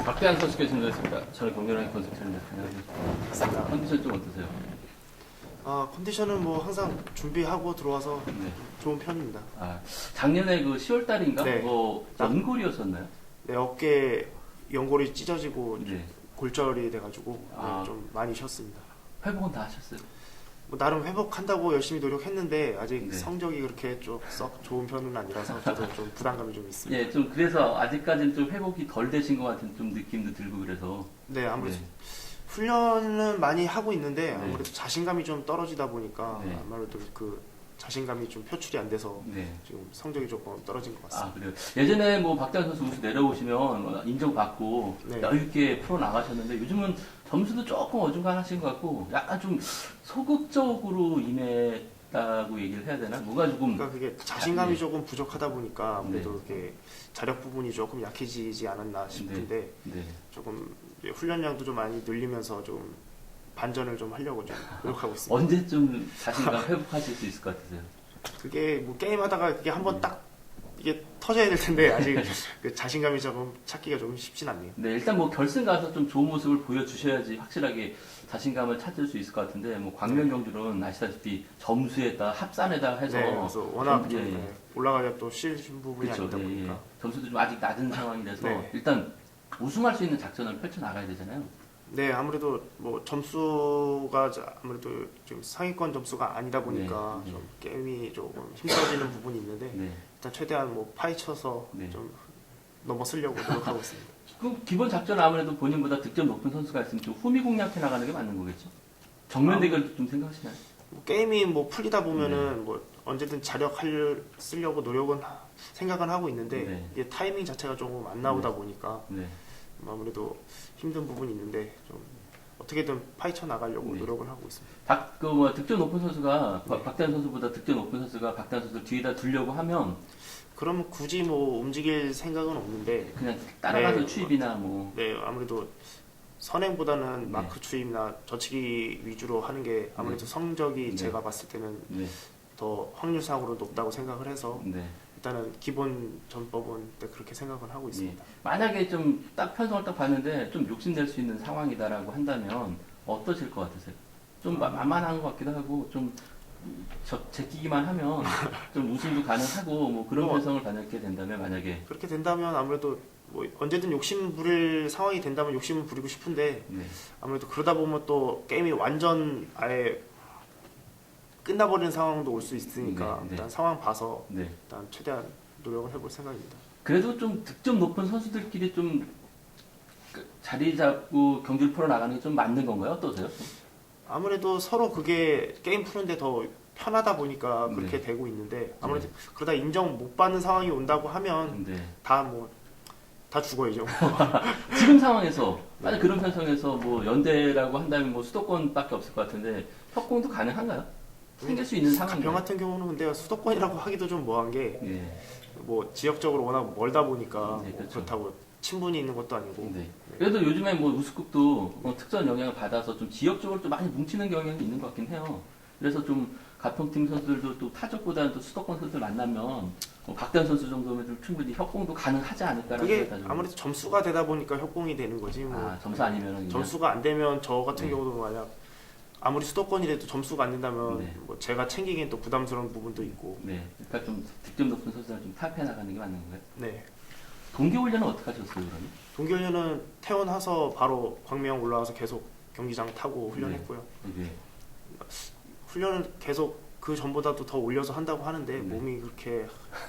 박대한 선수께 전달했습니다. 저는 경렬하게 컨설팅입니다. 안녕하세요. 컨디션 좀 어떠세요? 컨디션은 뭐 항상 준비하고 들어와서 네. 좋은 편입니다. 작년에 그 10월 달인가? 네. 연골이었었나요? 네, 어깨 연골이 찢어지고 네. 골절이 돼가지고 아. 좀 많이 쉬었습니다. 회복은 다 하셨어요? 뭐 나름 회복한다고 열심히 노력했는데 아직 네. 성적이 그렇게 좀 썩 좋은 편은 아니라서 저도 좀 부담감이 좀 있습니다. 예, 좀 그래서 아직까지는 좀 회복이 덜 되신 것 같은 좀 느낌도 들고 그래서. 네, 아무래도 네. 훈련은 많이 하고 있는데 네. 아무래도 자신감이 좀 떨어지다 보니까 네. 아무래도 그 자신감이 좀 표출이 안 돼서 네. 지금 성적이 조금 떨어진 것 같습니다. 그래요. 예전에 뭐 박대한 선수 우수 내려오시면 인정받고 네. 여유있게 풀어 나가셨는데 요즘은 점수도 조금 어중간하신 것 같고 약간 좀 소극적으로 임했다고 얘기를 해야 되나? 뭔가 조금. 그러니까 그게 자신감이 네. 조금 부족하다 보니까 아무래도 이게 자력 부분이 조금 약해지지 않았나 싶은데 네. 조금 이제 훈련량도 좀 많이 늘리면서 좀 반전을 좀 하려고 좀 노력하고 있습니다. 언제쯤 자신감 회복하실 수 있을 것 같으세요? 그게 뭐 게임하다가 그게 한번 딱 이게 터져야 될 텐데 아직 그 자신감이 조금 찾기가 조금 쉽진 않네요. 네, 일단 뭐 결승 가서 좀 좋은 모습을 보여주셔야지 확실하게 자신감을 찾을 수 있을 것 같은데 뭐 광명 경주는 아시다시피 점수에다 합산에다 해서 네, 그래서 워낙 좀 예. 올라가기가 또 쉬운 부분이 그렇죠. 아니다 예, 예. 보니까 점수도 좀 아직 낮은 상황이라서 네. 일단 우승할 수 있는 작전을 펼쳐 나가야 되잖아요. 네, 아무래도 뭐 점수가 아무래도 좀 상위권 점수가 아니다 보니까 네, 네. 좀 게임이 조금 힘들어지는 부분이 있는데 네. 일단 최대한 뭐 파헤쳐서 네. 좀 넘어서려고 노력하고 있습니다. 그 기본 작전 아무래도 본인보다 득점 높은 선수가 있으면 좀 후미 공략해 나가는 게 맞는 거겠죠? 정면 대결 좀 생각하시나요? 뭐 게임이 뭐 풀리다 네. 보면은 뭐 언제든 쓰려고 노력은 생각은 하고 있는데 네. 이게 타이밍 자체가 조금 안 나오다 보니까 네. 아무래도 힘든 부분이 있는데 좀 어떻게든 파헤쳐 나가려고 네. 노력을 하고 있습니다. 득점 높은 선수가 네. 박대한 선수보다 득점 높은 선수가 박대한 선수 뒤에다 두려고 하면 그러면 굳이 뭐 움직일 생각은 없는데 그냥 따라가서 네. 추입이나 뭐. 네, 아무래도 선행보다는 네. 마크 추임이나 젖히기 위주로 하는 게 아무래도 성적이 네. 제가 봤을 때는 네. 더 확률상으로 높다고 생각을 해서 네. 일단은 기본 전법은 그렇게 생각을 하고 예. 있습니다. 만약에 좀 딱 편성을 딱 봤는데 좀 욕심낼 수 있는 상황이다라고 한다면 어떠실 것 같으세요? 좀 만만한 것 같기도 하고 좀 제끼기만 하면 좀 우승도 가능하고 뭐 그런 편성을 가졌게 된다면 만약에. 그렇게 된다면 아무래도 뭐 언제든 욕심 부릴 상황이 된다면 욕심을 부리고 싶은데 네. 아무래도 그러다 보면 또 게임이 완전 아예 끝나버리는 상황도 올 수 있으니까 네, 네. 일단 상황 봐서 네. 일단 최대한 노력을 해볼 생각입니다. 그래도 좀 득점 높은 선수들끼리 좀 자리 잡고 경기를 풀어 나가는 게 좀 맞는 건가요? 어떠세요? 아무래도 서로 그게 게임 푸는데 더 편하다 보니까 그렇게 네. 되고 있는데 아무래도 그러다 인정 못 받는 상황이 온다고 하면 네. 다 죽어야죠. 지금 상황에서 만약 그런 편성에서 뭐 연대라고 한다면 뭐 수도권밖에 없을 것 같은데 협공도 가능한가요? 생길 수 있는 가평 상황인가요? 같은 경우는 근데 수도권이라고 하기도 좀 뭐한 게 뭐 예. 지역적으로 워낙 멀다 보니까 네, 뭐 그렇죠. 그렇다고 친분이 있는 것도 아니고 네. 그래도 요즘에 뭐 우스컵도 특선 영향을 받아서 좀 지역적으로 좀 많이 뭉치는 경향이 있는 것 같긴 해요. 그래서 좀 가평팀 선수들도 또 타적보다는 또 수도권 선수들 만나면 뭐 박대현 선수 정도면 좀 충분히 협공도 가능하지 않을까라는 그게 생각이 좀. 아무래도 점수가 되다 보니까 협공이 되는 거지 뭐 점수 아니면은 점수가 안 되면 저 같은 네. 경우도 만약 아무리 수도권이라도 점수가 안 된다면 네. 뭐 제가 챙기기엔 또 부담스러운 부분도 있고 네. 그러니까 좀 득점 높은 선수들 좀 타협해 나가는 게 맞는 건가요? 네. 동계훈련은 어떻게 하셨어요, 그러면? 동계훈련은 태어나서 바로 광명 올라와서 계속 경기장 타고 훈련했고요. 네. 훈련은 계속 그 전보다도 더 올려서 한다고 하는데 네. 몸이 그렇게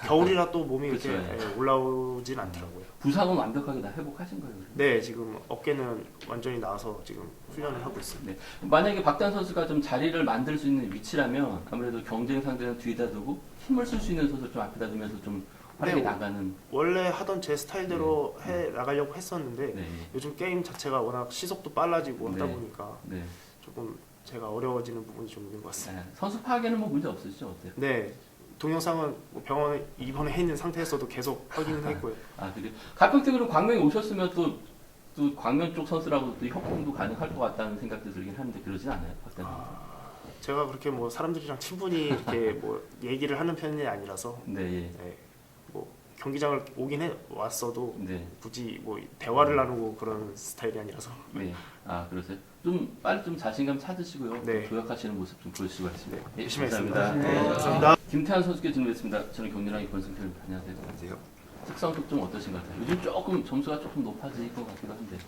겨울이라 또 몸이 그렇죠. 그렇게 올라오진 않더라고요. 부상은 완벽하게 다 회복하신 거예요? 그러면? 네, 지금 어깨는 완전히 나와서 지금 훈련을 하고 있어요. 네. 만약에 박단 선수가 좀 자리를 만들 수 있는 위치라면 아무래도 경쟁 상대는 뒤에다 두고 힘을 쓸 수 있는 선수 좀 앞에다 두면서 좀 활약해 네, 나가는. 원래 하던 제 스타일대로 해 나가려고 했었는데 네. 요즘 게임 자체가 워낙 시속도 빨라지고 하다 네. 보니까 네. 조금 제가 어려워지는 부분이 좀 있는 것 같습니다. 네. 선수 파악에는 뭐 문제 없으시죠? 어때요? 네, 동영상은 뭐 병원에 입원해 있는 상태에서도 계속 확인을 했고요. 그래요? 가평팀으로 광명에 오셨으면 또 광명 쪽 선수라고 또 협공도 가능할 것 같다는 생각도 들긴 하는데 그러진 않아요, 박단 선수? 제가 그렇게 뭐 사람들이랑 친분이 이렇게 뭐 얘기를 하는 편이 아니라서 네. 예. 네, 뭐 경기장을 오긴 왔어도 네. 굳이 뭐 대화를 나누고 그런 스타일이 아니라서. 네. 아, 그러세요? 좀 빨리 좀 자신감 찾으시고요. 네. 좀 도약하시는 모습 좀 보여주시기 바랍니다. 네, 열심히 감사합니다. 했습니다. 네. 네, 감사합니다. 김태환 선수께 질문했습니다. 저는 경륜왕의 권승철 안녕하세요. 안녕하세요. 특성도 좀 어떠신 것 같아요? 요즘 조금 점수가 조금 높아질 것 같기도 한데.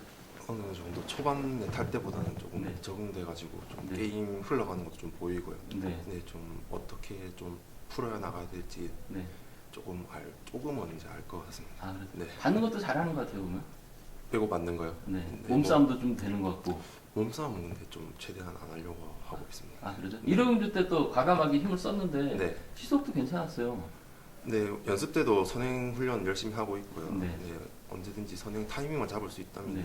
어느 정도 초반에 탈 때보다는 조금 네. 적응돼가지고 좀 네. 게임 흘러가는 것도 좀 보이고요. 네. 네, 좀 어떻게 좀 풀어야 나가야 될지 네. 조금은 이제 알 것 같습니다. 아, 그래요? 네. 받는 것도 잘하는 것 같아요, 보면. 빼고 맞는 거요. 네. 네, 몸싸움도 좀 되는 것 같고. 몸싸움은 근데 좀 최대한 안 하려고 하고 있습니다. 아, 그러죠? 1호경주 때 또 과감하게 힘을 썼는데 네. 시속도 괜찮았어요. 네, 연습 때도 선행 훈련 열심히 하고 있고요. 네. 네, 언제든지 선행 타이밍만 잡을 수 있다면 네.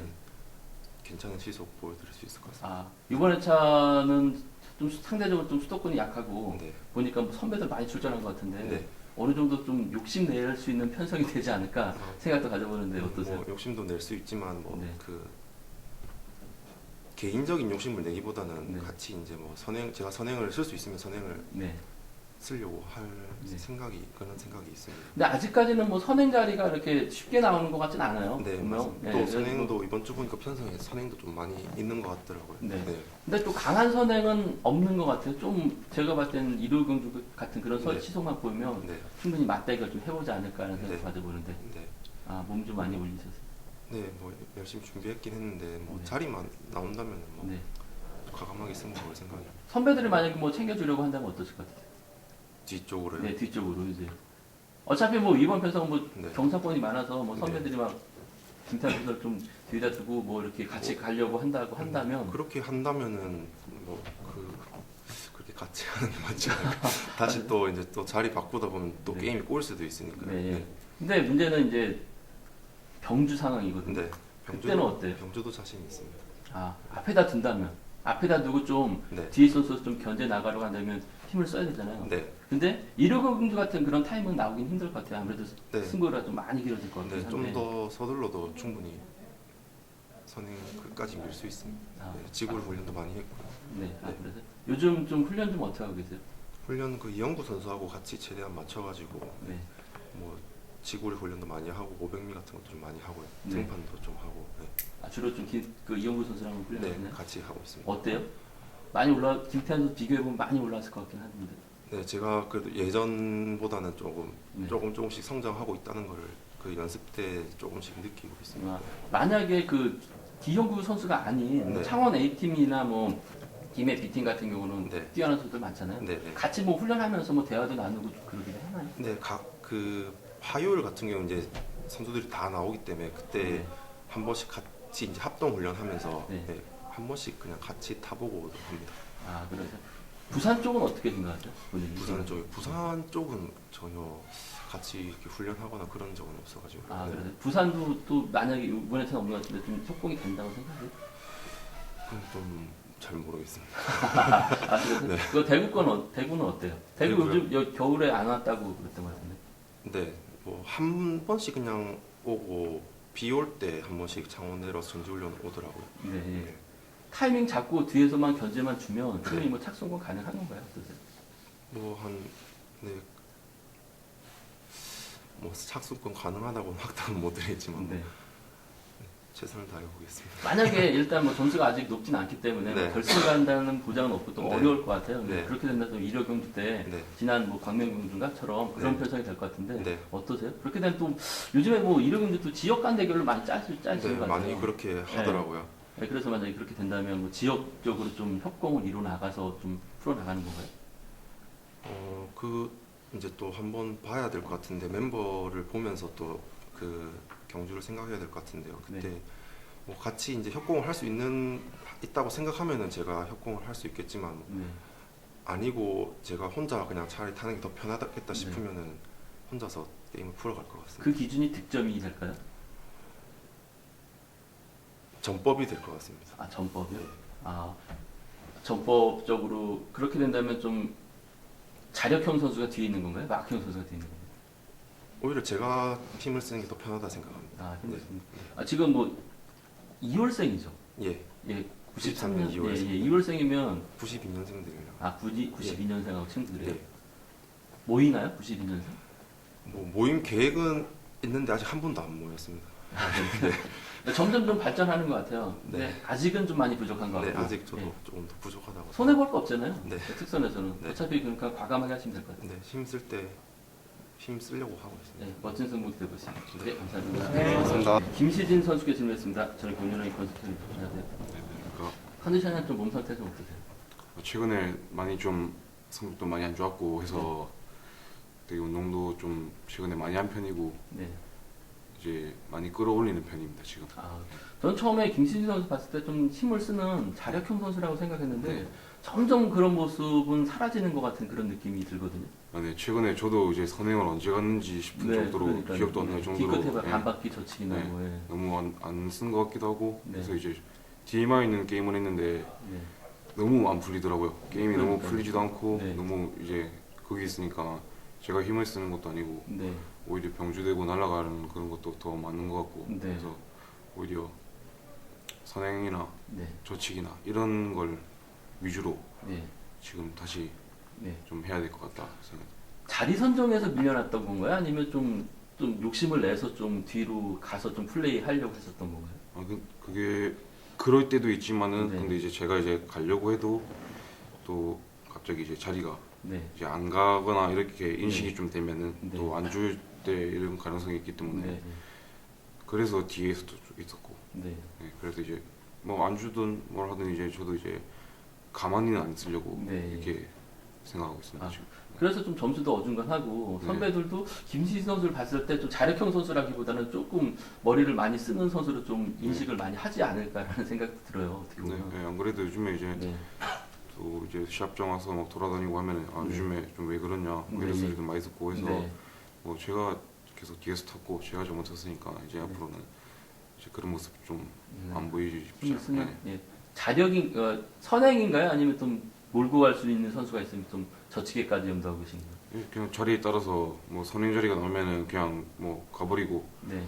괜찮은 시속 보여드릴 수 있을 것 같습니다. 아, 이번에 차는 좀 상대적으로 좀 수도권이 약하고 네. 보니까 뭐 선배들 많이 출전한 것 같은데 네. 어느 정도 좀 욕심낼 수 있는 편성이 되지 않을까 생각도 가져보는데 어떠세요? 뭐 욕심도 낼 수 있지만 뭐 네. 그 개인적인 욕심을 내기보다는 네. 같이 이제 뭐 제가 선행을 쓸 수 있으면 선행을 네. 쓰려고 할 네. 그런 생각이 있습니다. 근데 아직까지는 뭐 선행 자리가 이렇게 쉽게 나오는 것 같진 않아요. 네, 분명. 맞습니다. 네, 또 그래서 선행도 이번 주 보니까 편성에 선행도 좀 많이 있는 것 같더라고요. 네. 네. 근데 또 강한 선행은 없는 것 같아요. 좀 제가 봤을 때는 1호경주 같은 그런 네. 시속만 보면 네. 충분히 맞대결 좀 해보지 않을까 하는 생각 네. 가져보는데 네. 아, 몸 좀 많이 올리셨어요. 네, 뭐 열심히 준비했긴 했는데 뭐 네. 자리만 나온다면 뭐 네. 과감하게 승부 볼 생각이 선배들이 만약에 뭐 챙겨주려고 한다면 어떠실 것 같아요? 뒤쪽으로요. 네, 뒤쪽으로 이제. 어차피 뭐 이번 편성은 뭐 네. 경사권이 많아서 뭐 네. 선배들이 막 김태환 선수를 좀 뒤에다 두고 뭐 이렇게 같이 가려고 한다고 한다면 그렇게 한다면은 뭐 그렇게 같이 하는 게 맞지 않을까. 다시 또 이제 또 자리 바꾸다 보면 또 네. 게임이 꼬일 수도 있으니까. 네. 근데 문제는 이제 경주 상황이거든요. 네. 그때는 어때요? 병주도 자신 있습니다. 아, 앞에다 둔다면 앞에다 두고 좀 네. 뒤에 선수 좀 견제 나가려고 한다면 힘을 써야 되잖아요. 네. 근데 1호경주 같은 그런 타임은 나오긴 힘들 것 같아요. 아무래도 네. 승부가 좀 많이 길어질 것 같긴 네, 한데. 좀 더 서둘러도 충분히 선행 끝까지 밀 수 있습니다. 아, 네, 지구를 훈련도 많이 했고 네. 아, 네. 그래서 요즘 좀 훈련 좀 어떻게 하고 계세요? 훈련 그 이영구 선수하고 같이 최대한 맞춰가지고 네. 뭐 지구를 훈련도 많이 하고 500미 같은 것도 좀 많이 하고요. 네. 등판도 좀 하고 아, 주로 좀 그 이영구 선수랑 네, 훈련하시나요? 같이 하고 있습니다. 어때요? 많이 김태환 선수 비교해 보면 많이 올라왔을 것 같긴 한데. 네, 제가 그래도 예전보다는 네. 조금씩 성장하고 있다는 거를 그 연습 때 조금씩 느끼고 있습니다. 아, 만약에 그 기형구 선수가 아닌 네. 창원 A팀이나 뭐 김해 B팀 같은 경우는 네. 뛰어난 선수들 많잖아요. 네, 네. 같이 뭐 훈련하면서 뭐 대화도 나누고 그러기도 하나요? 네, 그 화요일 같은 경우 이제 선수들이 다 나오기 때문에 그때 네. 한 번씩 같이 이제 합동 훈련하면서 네. 네, 한 번씩 그냥 같이 타보고 오도록 합니다. 아, 그래서 부산 쪽은 어떻게 생각하죠? 본인이? 부산 쪽은 전혀 같이 이렇게 훈련하거나 그런 적은 없어가지고. 아, 네. 그래서 부산도 또 만약에 이번에처럼 없는 것 같은데 좀 속공이 된다고 생각해요? 그건 좀 잘 모르겠습니다. 아, 그래서 네. 그 대구는 어때요? 대구 대구요? 요즘 겨울에 안 왔다고 그랬던 것 같은데. 네, 뭐 한 번씩 그냥 오고 비 올 때 한 번씩 창원 내려서 전지훈련 오더라고요. 네. 타이밍 잡고 뒤에서만 견제만 주면 충분히 뭐 착승권 가능한 건가요? 어떠세요? 네, 뭐 착수권 가능하다고는 확답은 못 드리지만 네. 최선을 다해 보겠습니다. 만약에 일단 뭐 점수가 아직 높진 않기 때문에 네. 뭐 결승 간다는 보장은 없고 또 네. 어려울 것 같아요. 네. 그렇게 된다면 1호 경기 때 네. 지난 뭐 광명경주인가처럼 그런 네. 편성이 될 것 같은데 네. 어떠세요? 그렇게 되면 또 요즘에 뭐 1호 경주 또 지역 간 대결로 많이 짜시는 네, 것 같아요. 많이 그렇게 하더라고요. 네, 그래서 만약에 그렇게 된다면 뭐 지역적으로 좀 협공을 이뤄 나가서 좀 풀어 나가는 건가요? 그 이제 또 한번 봐야 될 것 같은데 멤버를 보면서 또 그 경주를 생각해야 될 것 같은데요. 그때 네. 뭐 같이 이제 협공을 할 수 있다고 생각하면은 제가 협공을 할 수 있겠지만 네. 아니고 제가 혼자 그냥 차라리 타는 게 더 편하겠다 네. 싶으면은 혼자서 게임을 풀어갈 것 같습니다. 그 기준이 득점이 될까요? 전법이 될 것 같습니다. 아, 전법이요? 아, 전법적으로 그렇게 된다면 좀 자력형 선수가 뒤에 있는 건가요? 막형 선수가 뒤에 있는 건가요? 오히려 제가 힘을 쓰는 게 더 편하다 생각합니다. 아, 힘들습니다. 아, 지금 뭐 2월생이죠? 예, 예, 93년 93년 2월생. 예, 2월생이면 92년생들이랑 아, 92년생하고 친구들이에요. 예. 모이나요? 92년생? 뭐 모임 계획은 있는데 아직 한 번도 안 모였습니다. 점점 좀 발전하는 것 같아요. 근데 네. 아직은 좀 많이 부족한 것 네, 같고. 아직 저도 예. 조금 더 부족하다고. 손해 볼 거 없잖아요. 네. 특선에서는 네. 어차피 그러니까 과감하게 하시면 될 것 같아요. 네, 힘쓸 때 힘 쓰려고 하고 있습니다. 네, 멋진 승부 기대해보시죠. 네, 감사합니다. 고맙습니다. 김시진 선수께 질문했습니다. 저는 공연의 컨설팅 안녕하세요. 그러니까 컨디션이나 좀 몸 상태 좀 어떠세요? 최근에 많이 좀 성적도 많이 안 좋았고 해서 되게 운동도 좀 최근에 많이 한 편이고 네. 이제 많이 끌어올리는 편입니다 지금. 전 처음에 김시진 선수 봤을 때 좀 힘을 쓰는 자력형 선수라고 생각했는데 네. 점점 그런 모습은 사라지는 것 같은 그런 느낌이 들거든요. 네, 최근에 저도 이제 선행을 언제 갔는지 싶은 정도로 그러니까요. 기억도 안 날 정도로 뒤끝에 네, 반바퀴 젖히기 네. 나고. 예. 너무 안 쓴 것 같기도 하고 네. 그래서 이제 DMI 있는 게임을 했는데 네. 너무 안 풀리더라고요. 게임이 너무 그러니까요. 풀리지도 않고 네. 너무 이제 거기 있으니까 제가 힘을 쓰는 것도 아니고 네. 오히려 병주되고 날아가는 그런 것도 더 많은 것 같고 네. 그래서 오히려 선행이나 네. 저치기나 이런 걸 위주로 네. 지금 다시 네. 좀 해야 될 것 같다 생각. 자리 선정에서 밀려났던 건가요? 아니면 좀 욕심을 내서 좀 뒤로 가서 좀 플레이 하려고 했었던 건가요? 그게 그럴 때도 있지만은 네. 근데 이제 제가 이제 가려고 해도 또 갑자기 이제 자리가 네. 이제 안 가거나 이렇게 인식이 좀 되면은 네. 또 안 줄 때 이런 가능성이 있기 때문에 네. 그래서 뒤에서도 좀 있었고 네. 네, 그래서 이제 뭐 안 주든 뭘 하든 이제 저도 이제 가만히는 안 쓰려고 네. 이렇게 생각하고 있습니다 아, 지금. 그래서 좀 점수도 어중간하고 네. 선배들도 김시진 선수를 봤을 때 좀 자력형 선수라기보다는 조금 머리를 많이 쓰는 선수로 좀 인식을 많이 하지 않을까라는 생각도 들어요. 어떻게 네, 보면. 네, 안 그래도 요즘에 이제 네. 또 이제 시합장 와서 막 돌아다니고 하면은 아 네. 요즘에 좀 왜 그러냐 뭐 네. 이런 소리도 많이 듣고 해서 네. 뭐 제가 계속 뒤에서 탔고 제가 잘못했으니까 이제 앞으로는 이제 그런 모습 좀 안 보이지 힘을 싶지 쓰는 네. 예. 자력인 선행인가요? 아니면 좀 몰고 갈 수 있는 선수가 있으면 좀 저치기까지 염두하고 계신가요? 예, 그냥 자리에 따라서 뭐 선행 자리가 나오면은 그냥 뭐 가버리고 네.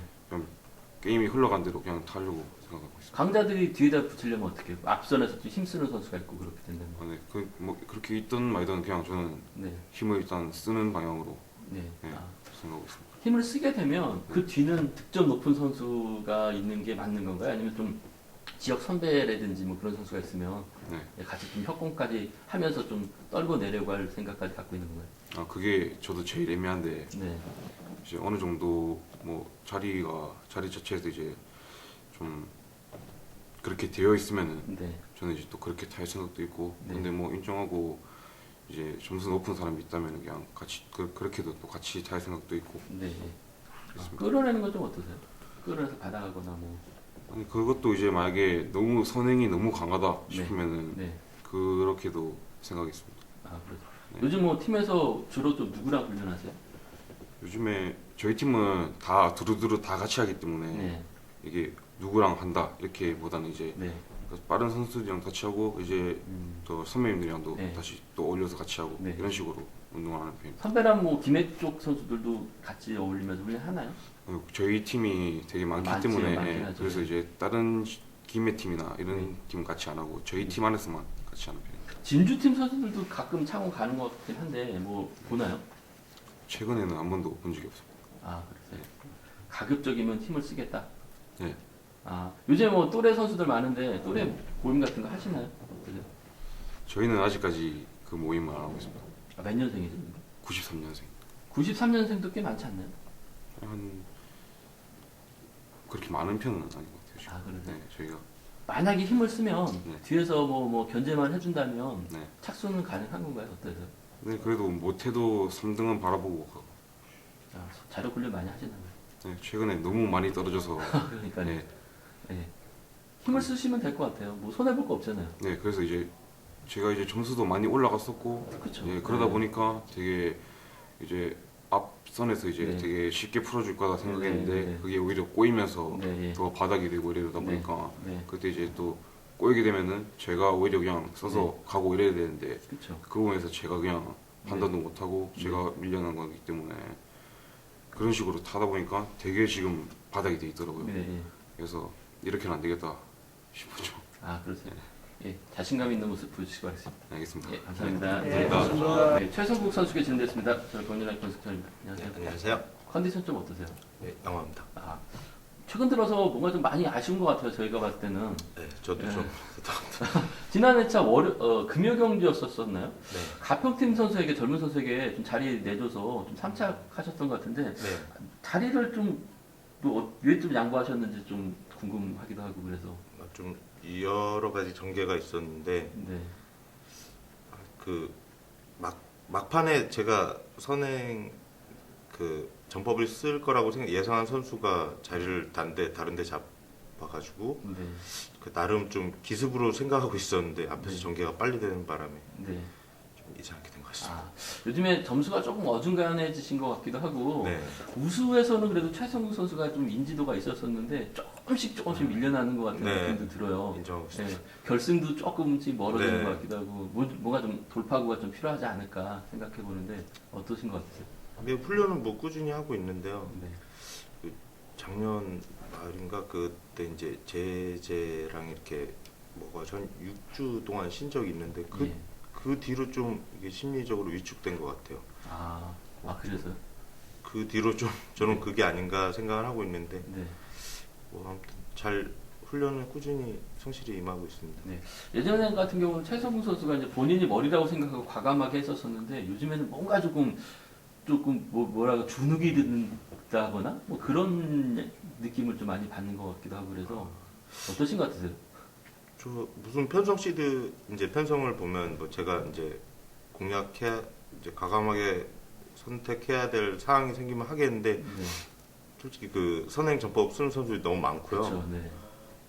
게임이 흘러간 대로 그냥 타려고 생각하고 있습니다. 강자들이 뒤에다 붙이려면 어떻게 해요? 앞선에서 좀 힘쓰는 선수가 있고 그렇게 된다면. 아, 네, 그 뭐 그렇게 있든 말든 그냥 저는 네. 힘을 일단 쓰는 방향으로 네. 네. 아. 생각하고 있습니다. 힘을 쓰게 되면 그 뒤는 득점 높은 선수가 있는 게 맞는 건가요? 아니면 좀 지역 선배라든지 뭐 그런 선수가 있으면 네. 같이 좀 협공까지 하면서 좀 떨고 내려고 할 생각까지 갖고 있는 건가요? 아 그게 저도 제일 애매한데 네. 이제 어느 정도 뭐 자리 자체에서 이제 좀 그렇게 되어 있으면은 네. 저는 이제 또 그렇게 탈 생각도 있고 네. 근데 뭐 인정하고 이제 점수 높은 사람이 있다면 그냥 같이 그렇게도 또 같이 탈 생각도 있고 네. 그렇습니다. 끌어내는 건 좀 어떠세요? 끌어내서 받아가거나 뭐. 아니 그것도 이제 만약에 너무 선행이 너무 강하다 네. 싶으면은 네. 그렇게도 생각했습니다. 아, 그래서 네. 요즘 뭐 팀에서 주로 좀 누구랑 훈련하세요? 요즘에 저희 팀은 다 두루두루 다 같이 하기 때문에 네. 이게 누구랑 한다 이렇게보다는 이제 네. 빠른 선수들이랑 같이 하고 이제 또 선배님들이랑도 네. 다시 또 어울려서 같이 하고 네. 이런 식으로 운동을 하는 편입니다. 선배랑 뭐 김해 쪽 선수들도 같이 어울리면서 훈련하나요? 그리고 저희 팀이 되게 많기 많지, 때문에 많긴 하죠. 그래서 이제 다른 김해 팀이나 이런 네. 팀 같이 안 하고 저희 팀 안에서만 같이 하는 편입니다. 진주팀 선수들도 가끔 창원 가는 것 같긴 한데 뭐 보나요? 최근에는 한 번도 본 적이 없습니다. 아, 그러세요. 가급적이면 힘을 쓰겠다. 네. 아, 요새 뭐 또래 선수들 많은데 또래 모임 같은 거 하시나요? 어떠세요? 저희는 아직까지 그 모임을 안 하고 있습니다. 아, 몇 년생이죠? 93년생. 93년생도 꽤 많지 않나요? 한 그렇게 많은 편은 아닌 것 같아요. 지금. 아, 그러세요? 네, 저희가 만약에 힘을 쓰면 네. 뒤에서 뭐 견제만 해준다면 네. 착수는 가능한 건가요? 어떠세요? 네, 그래도 못해도 3등은 바라보고 가고. 아, 자력 훈련 많이 하시나요? 네, 최근에 너무 많이 떨어져서 그러니까요. 네, 네. 힘을 쓰시면 될 것 같아요. 뭐 손해 볼 거 없잖아요. 네, 그래서 이제 제가 이제 점수도 많이 올라갔었고 그렇죠. 예, 그러다 보니까 되게 이제 앞선에서 이제 네. 되게 쉽게 풀어줄 거다 생각했는데 네, 네. 그게 오히려 꼬이면서 네, 예. 더 바닥이 되고 이러다 네. 보니까 네. 그때 이제 또 꼬이게 되면은 제가 오히려 그냥 서서 가고 이래야 되는데 그렇죠. 그 부분에서 제가 그냥 네. 판단도 못하고 제가 밀려난 거기 때문에 그런 식으로 타다 보니까 되게 지금 바닥이 돼 있더라고요. 네. 예. 그래서 이렇게는 안 되겠다 싶었죠. 아, 그렇죠. 예, 자신감 있는 모습 보여주시기 바라겠습니다. 알겠습니다. 예, 감사합니다. 네, 감사합니다. 네, 최성국 선수께 질문됐습니다. 저는 권윤아 건축장입니다. 안녕하세요. 안녕하세요. 컨디션 좀 어떠세요? 네, 양호합니다. 아, 최근 들어서 뭔가 좀 많이 아쉬운 것 같아요. 저희가 봤을 때는 네, 저도 네. 좀 지난 회차 금요 경기였었나요? 네, 가평팀 선수에게 젊은 선수에게 좀 자리 내줘서 좀 삼착하셨던 것 같은데 네. 자리를 왜 좀 양보하셨는지 좀 궁금하기도 하고 그래서 좀 여러 가지 전개가 있었는데 네, 그 막판에 제가 선행 그 전법을 쓸 거라고 예상한 선수가 자리를 다른데 잡아가지고 네, 그 나름 좀 기습으로 생각하고 있었는데 앞에서 네. 전개가 빨리 되는 바람에 네. 좀 이상하게 된 것 같습니다. 아, 요즘에 점수가 조금 어중간해지신 것 같기도 하고 네, 우수에서는 그래도 최성국 선수가 좀 인지도가 있었었는데 조금씩 밀려나는 것 같은 네. 느낌도 들어요. 인정하고 네, 있습니다. 결승도 조금씩 멀어지는 네. 것 같기도 하고 뭔가 좀 돌파구가 좀 필요하지 않을까 생각해 보는데 어떠신 것 같으세요? 근데 훈련은 뭐 꾸준히 하고 있는데요. 네, 작년 말인가 그때 이제 제재랑 이렇게 뭐가 전 6주 동안 쉰 적이 있는데 예. 그 뒤로 좀 이게 심리적으로 위축된 것 같아요. 그래서요? 그 뒤로 좀 저는 그게 아닌가 생각을 하고 있는데 네. 뭐 아무튼 잘 훈련을 꾸준히 성실히 임하고 있습니다. 네. 예전에 같은 경우는 최성국 선수가 이제 본인이 머리라고 생각하고 과감하게 했었었는데 요즘에는 뭔가 조금 뭐라고 주눅이 든다거나 뭐 그런 느낌을 좀 많이 받는 것 같기도 하고 그래서 어떠신 것 같으세요? 저 무슨 편성 시드 이제 편성을 보면 뭐 제가 이제 공략해야 이제 과감하게 선택해야 될 상황이 생기면 하겠는데 네. 솔직히 그 선행 전법 쓰는 선수들이 너무 많고요. 그렇죠. 네.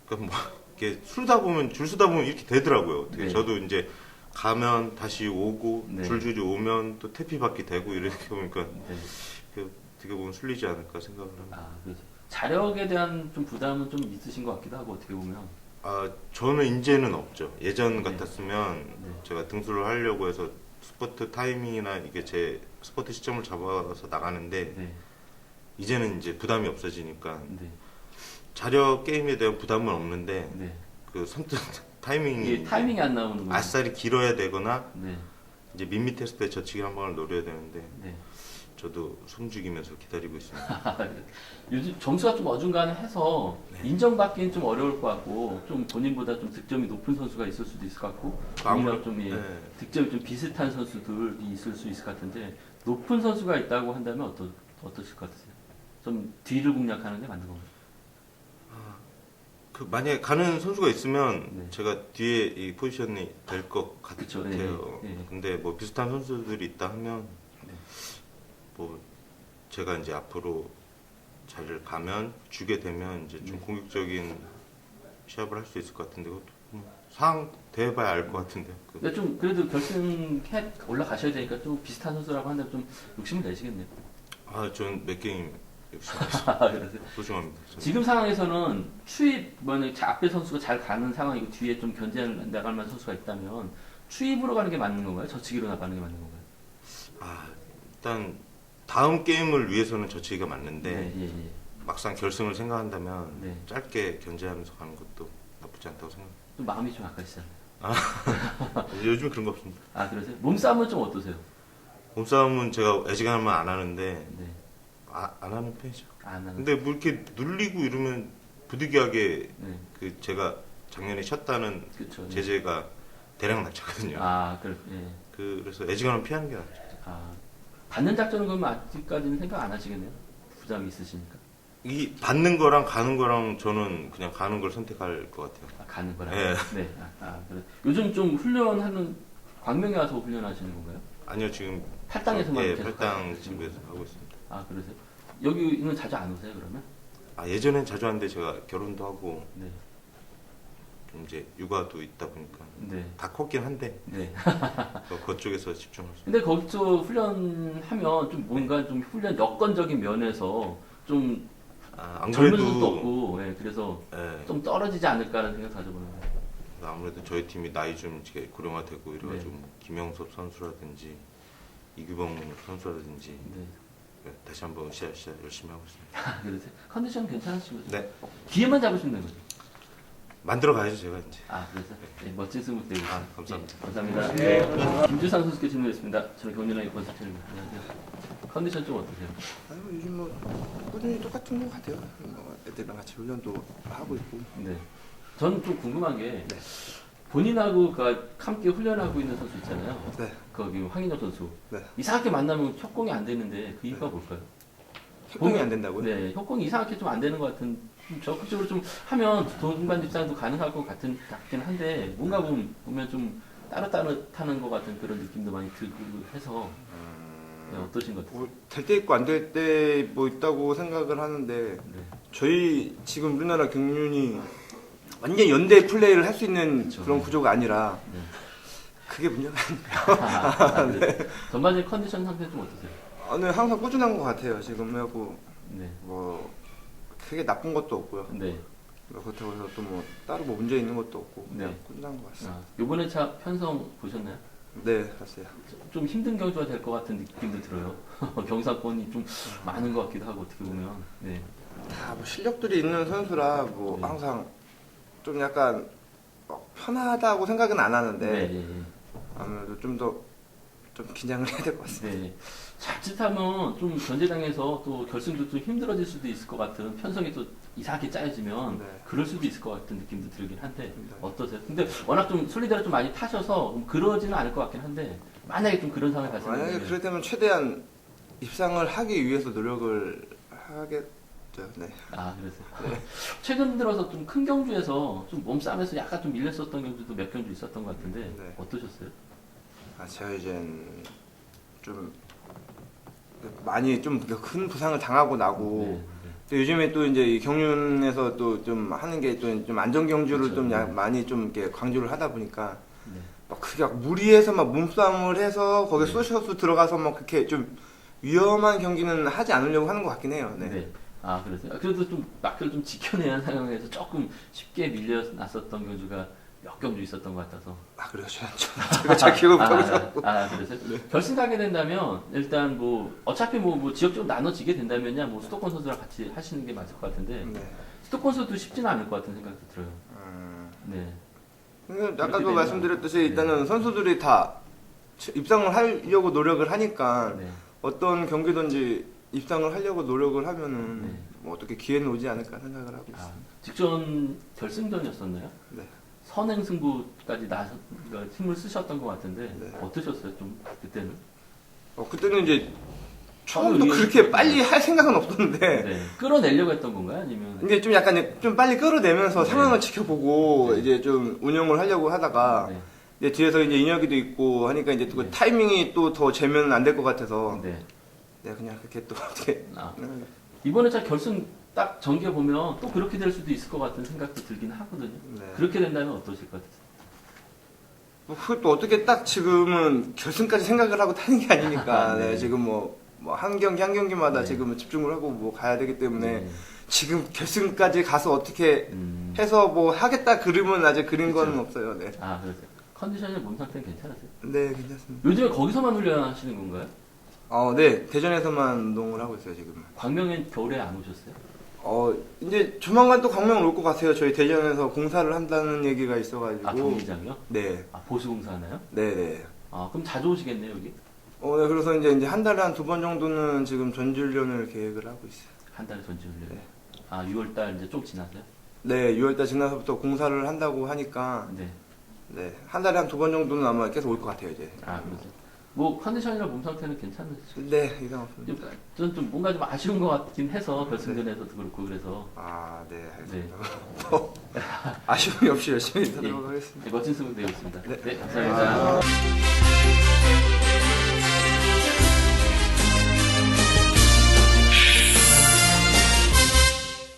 그러니까 뭐 이렇게 줄 쓰다 보면 이렇게 되더라고요. 어떻게 네. 저도 이제 가면 다시 오고 네. 줄줄이 오면 또 태피 받기 되고 이렇게 보니까 네. 어떻게 보면 술리지 않을까 생각을 합니다. 그래서 자력에 대한 좀 부담은 좀 있으신 것 같기도 하고 어떻게 보면 저는 이제는 없죠. 예전 네. 같았으면 네. 제가 등수를 하려고 해서 스퍼트 타이밍이나 이게 제 스퍼트 시점을 잡아서 나가는데 네. 이제는 이제 부담이 없어지니까 네. 자력 게임에 대한 부담은 없는데 네. 그 선택 타이밍이 이게 타이밍이 안 나오는 거예요. 아싸리 길어야 되거나 네. 이제 밋밋했을 때 저치기 한 방을 노려야 되는데 네. 저도 숨죽이면서 기다리고 있습니다. 요즘 점수가 좀 어중간해서 네. 인정받기는 좀 어려울 것 같고 좀 본인보다 좀 득점이 높은 선수가 있을 수도 있을 것 같고 본인이랑 좀 네. 득점이 좀 비슷한 선수들이 있을 수 있을 것 같은데 높은 선수가 있다고 한다면 어떠실 것 같으세요? 좀 뒤를 공략하는 게 맞는 건가요? 그 만약에 가는 선수가 있으면 네. 제가 뒤에 이 포지션이 될 것 그쵸, 같아요. 네, 네. 근데 뭐 비슷한 선수들이 있다 하면 네. 뭐 제가 이제 앞으로 자리를 가면 주게 되면 이제 좀 네. 공격적인 시합을 할 수 있을 것 같은데 그것도 상황 대봐야 알 것 같은데요. 근데 좀 그래도 결승 올라가셔야 되니까 좀 비슷한 선수라고 한다면 좀 욕심을 내시겠네요. 전 몇 게임 역시 그래서 소중합니다. 저는. 지금 상황에서는 만약에 앞에 선수가 잘 가는 상황이고 뒤에 좀 견제를 나갈 만한 선수가 있다면 추입으로 가는 게 맞는 건가요? 저치기로 나가는 게 맞는 건가요? 일단 다음 게임을 위해서는 저치기가 맞는데 네, 예, 예. 막상 결승을 생각한다면 네. 짧게 견제하면서 가는 것도 나쁘지 않다고 생각합니다. 좀 마음이 좀 약하시잖아요. 요즘 그런 거 없습니다. 그러세요? 몸싸움은 좀 어떠세요? 몸싸움은 제가 애지간하면 안 하는데 네. 안 하는 편이죠. 안 하는. 근데 뭐 이렇게 눌리고 이러면 부득이하게 네. 그 제가 작년에 쉬었다는 그렇죠. 네. 제재가 대량 낮췄거든요. 예. 그래서 애지간하면 피하는 게 낫죠. 받는 작전은 그러면 아직까지는 생각 안 하시겠네요. 부담이 있으시니까. 이 받는 거랑 가는 거랑 저는 그냥 가는 걸 선택할 것 같아요. 가는 거라. 네. 네. 그래. 요즘 좀 훈련하는 광명에 와서 훈련하시는 건가요? 아니요, 지금 팔당에서만 예, 계속 팔당 하시는 집에서 하고 있습니다. 그러세요? 여기는 자주 안 오세요, 그러면? 예전엔 자주 왔는데 제가 결혼도 하고 네. 좀 이제 육아도 있다 보니까 네. 다 컸긴 한데 네. 그쪽에서 집중할 수. 근데 거기서 훈련하면 좀 뭔가 좀 훈련 여건적인 면에서 좀 안 젊은 그래도 선수도 없고, 그래서 예, 좀 떨어지지 않을까라는 생각 가져보는 거예요. 아무래도 저희 팀이 나이 좀 이렇게 고령화되고 이래가지고 뭐 김영섭 선수라든지 이규범 선수라든지 네. 다시 한번 열심히 하고 있습니다. 그러세요? 컨디션 괜찮으신 거죠? 네, 기회만 잡으시면 되는 거죠? 만들어 가야죠 제가 이제. 아, 그래서 네, 멋진 승부 되고 있습니다. 감사합니다. 네, 감사합니다. 네. 김주상 선수께 질문했습니다. 저는 경륜왕의 권석철입니다. 안녕하세요. 컨디션 좀 어떠세요? 아유, 요즘 뭐 꾸준히 똑같은 것 같아요. 뭐 애들이랑 같이 훈련도 하고 있고. 네. 저는 좀 궁금한 게 본인하고 함께 훈련하고 있는 선수 있잖아요. 네. 거기 황인혁 선수. 네. 이상하게 만나면 협공이 안 되는데 그 이유가 뭘까요? 협동이 안 된다고요? 네, 협공이 이상하게 좀 안 되는 것 같은. 좀 적극적으로 좀 하면 동반 입장도 가능할 것 같긴 한데 뭔가 보면 좀 따뜻하는 것 같은 그런 느낌도 많이 들고 해서 네, 어떠신 것 같아요? 될 때 있고 안 될 때 뭐 있다고 생각을 하는데 네. 저희 지금 우리나라 경륜이 완전 연대 플레이를 할 수 있는 그렇죠. 그런 구조가 아니라 네. 그게 문제가 아닌가요? 네. 전반적인 컨디션 상태 좀 어떠세요? 네, 항상 꾸준한 것 같아요. 지금 하고 네. 뭐 크게 나쁜 것도 없고요. 네. 뭐 그렇다고 해서 또 뭐 따로 뭐 문제 있는 것도 없고 그냥 네. 꾸준한 것 같습니다. 아, 요번에 차 편성 보셨나요? 네, 봤어요. 좀 힘든 경주가 될 것 같은 느낌도 들어요. 경사권이 좀 많은 것 같기도 하고 어떻게 보면. 네. 다 뭐 실력들이 있는 선수라 뭐 네. 항상 좀 약간 편하다고 생각은 안 하는데 네. 네. 아무래도 좀 긴장을 해야 될 것 같습니다. 네. 자칫하면 좀 견제당해서 또 결승도 좀 힘들어질 수도 있을 것 같은 편성이 또 이상하게 짜여지면 네. 그럴 수도 있을 것 같은 느낌도 들긴 한데 네. 어떠세요? 근데 워낙 좀 순리대로 좀 많이 타셔서 그러지는 않을 것 같긴 한데 만약에 좀 그런 상황이 만약에 발생하면 그렇다면 최대한 입상을 하기 위해서 노력을 하겠죠. 네. 아 그래서 최근 들어서 좀 큰 경주에서 좀 몸싸움에서 약간 좀 밀렸었던 경주도 몇 경주 있었던 것 같은데 네. 어떠셨어요? 제가 이젠 좀 많이 좀 큰 부상을 당하고 나고 네, 네. 또 요즘에 또 이제 이 경륜에서 또 좀 하는 게 좀 안전 경주를 그렇죠. 좀 네. 많이 좀 이렇게 강조를 하다 보니까 네. 막 그게 막 무리해서 막 몸싸움을 해서 거기에 네. 쏘셔서 들어가서 막 그렇게 좀 위험한 경기는 하지 않으려고 하는 것 같긴 해요. 네. 네. 아 그래서 그래도 좀 막기를 좀 지켜내야 하는 상황에서 조금 쉽게 밀려났었던 경주가 몇 경주 있었던 것 같아서. 그래요. 제가 잘 기억을 못하고 있었고. 그래서 결승 가게 된다면 일단 뭐 어차피 뭐 지역적으로 나눠지게 된다면야 뭐 수도권 선수랑 같이 하시는 게 맞을 것 같은데 네. 수도권 선수도 쉽지는 않을 것 같은 생각도 들어요. 네. 근데 아까도 되면- 말씀드렸듯이 네. 일단은 선수들이 다 입상을 하려고 노력을 하니까 네. 어떤 경기든지 입상을 하려고 노력을 하면은 네. 뭐 어떻게 기회는 오지 않을까 생각을 하고 있습니다. 직전 결승전이었었나요? 네. 선행 승부까지 그러니까 힘을 쓰셨던 것 같은데 네. 어떠셨어요? 좀 그때는? 그때는 이제 처음부터 위에 그렇게 있었죠. 빨리 할 생각은 없었는데 네. 끌어내려고 했던 건가요? 아니면 근데 좀 약간 좀 빨리 끌어내면서 네. 상황을 지켜보고 네. 이제 좀 운영을 하려고 하다가 네. 이제 뒤에서 이제 인혁이도 있고 하니까 이제 또 그 네. 타이밍이 또 더 재면 안 될 것 같아서 네. 내가 그냥 그렇게 또 어떻게 아, 이번에 자 결승 딱 전개 보면 또 그렇게 될 수도 있을 것 같은 생각도 들긴 하거든요. 네. 그렇게 된다면 어떠실 것 같으세요? 뭐 그것도 어떻게 딱 지금은 결승까지 생각을 하고 타는 게 아니니까 네. 네, 지금 뭐 한 경기 한 경기마다 네. 지금은 집중을 하고 뭐 가야 되기 때문에 네. 지금 결승까지 가서 어떻게 음. 해서 뭐 하겠다 그림은 아직 그린 그쵸. 건 없어요. 네. 아, 그러세요. 컨디션이 몸 상태는 괜찮으세요? 네, 괜찮습니다. 요즘에 거기서만 훈련하시는 건가요? 네, 대전에서만 운동을 하고 있어요, 지금. 광명엔 겨울에 안 오셨어요? 이제 조만간 또 광명 올 것 같아요. 저희 대전에서 공사를 한다는 얘기가 있어가지고. 아, 경기장이요? 네, 아, 보수공사 하나요? 네, 네. 아, 그럼 자주 오시겠네요, 여기? 네, 그래서 이제 한 달에 한 2번 정도는 지금 전지훈련을 계획을 하고 있어요. 한 달 전지 훈련. 네. 아, 6월달 이제 좀 지나서요? 네, 6월달 지나서부터 공사를 한다고 하니까, 네. 네, 한 달에 한 2번 정도는 아마 계속 올 것 같아요, 이제. 아, 그러세요. 뭐, 컨디션이나 몸 상태는 괜찮으시죠? 네, 이상 없습니다. 저는 좀 뭔가 좀 아쉬운 것 같긴 해서, 결승전에서도 그렇고, 그래서. 네, 알겠습니다. 아쉬움이 없이 열심히 예. 하도록 하겠습니다. 멋진 승부 되었습니다. 네. 네, 감사합니다.